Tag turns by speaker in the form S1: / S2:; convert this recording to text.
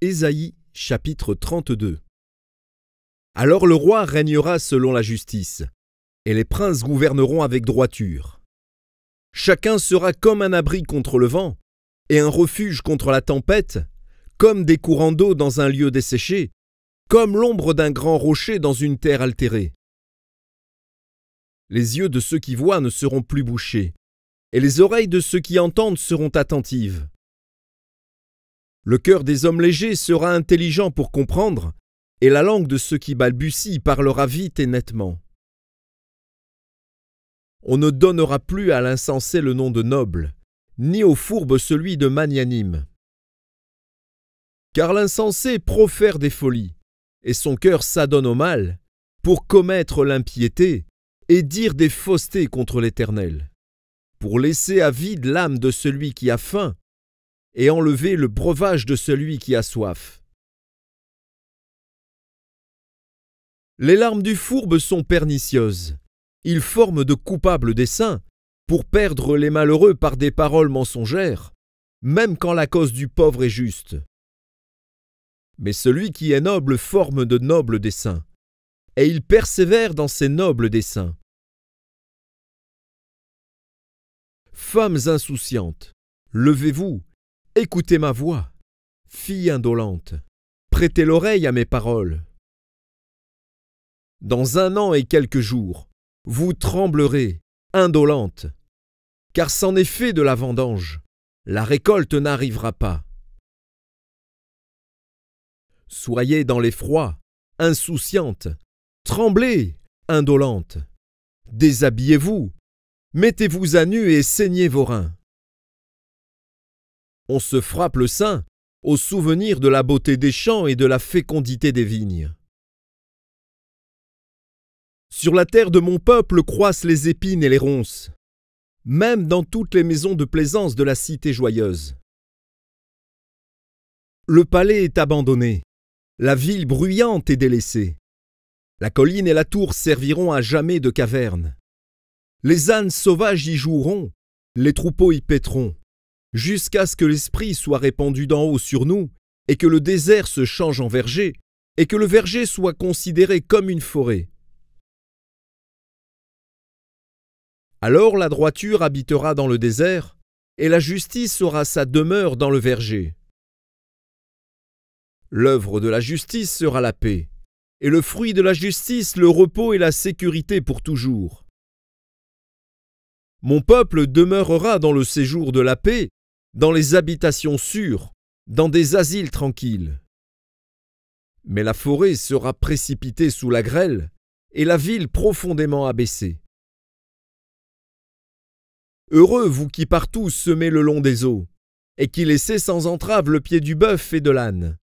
S1: Ésaïe, chapitre 32. Alors le roi régnera selon la justice, et les princes gouverneront avec droiture. Chacun sera comme un abri contre le vent, et un refuge contre la tempête, comme des courants d'eau dans un lieu desséché, comme l'ombre d'un grand rocher dans une terre altérée. Les yeux de ceux qui voient ne seront plus bouchés, et les oreilles de ceux qui entendent seront attentives. Le cœur des hommes légers sera intelligent pour comprendre, et la langue de ceux qui balbutient parlera vite et nettement. On ne donnera plus à l'insensé le nom de noble, ni au fourbe celui de magnanime. Car l'insensé profère des folies, et son cœur s'adonne au mal, pour commettre l'impiété et dire des faussetés contre l'Éternel, pour laisser à vide l'âme de celui qui a faim, et enlever le breuvage de celui qui a soif. Les larmes du fourbe sont pernicieuses. Ils forment de coupables desseins pour perdre les malheureux par des paroles mensongères, même quand la cause du pauvre est juste. Mais celui qui est noble forme de nobles desseins, et il persévère dans ses nobles desseins. Femmes insouciantes, levez-vous, écoutez ma voix. Filles indolentes, prêtez l'oreille à mes paroles. Dans 1 an et quelques jours, vous tremblerez, indolentes, car c'en est fait de la vendange, la récolte n'arrivera pas. Soyez dans l'effroi, insouciantes, tremblez, indolentes, déshabillez-vous, mettez-vous à nu et saignez vos reins. On se frappe le sein au souvenir de la beauté des champs et de la fécondité des vignes. Sur la terre de mon peuple croissent les épines et les ronces, même dans toutes les maisons de plaisance de la cité joyeuse. Le palais est abandonné, la ville bruyante est délaissée. La colline et la tour serviront à jamais de caverne. Les ânes sauvages y joueront, les troupeaux y paîtront, jusqu'à ce que l'esprit soit répandu d'en haut sur nous, et que le désert se change en verger, et que le verger soit considéré comme une forêt. Alors la droiture habitera dans le désert, et la justice aura sa demeure dans le verger. L'œuvre de la justice sera la paix, et le fruit de la justice le repos et la sécurité pour toujours. Mon peuple demeurera dans le séjour de la paix, dans les habitations sûres, dans des asiles tranquilles. Mais la forêt sera précipitée sous la grêle, et la ville profondément abaissée. Heureux vous qui partout semez le long des eaux, et qui laissez sans entrave le pied du bœuf et de l'âne.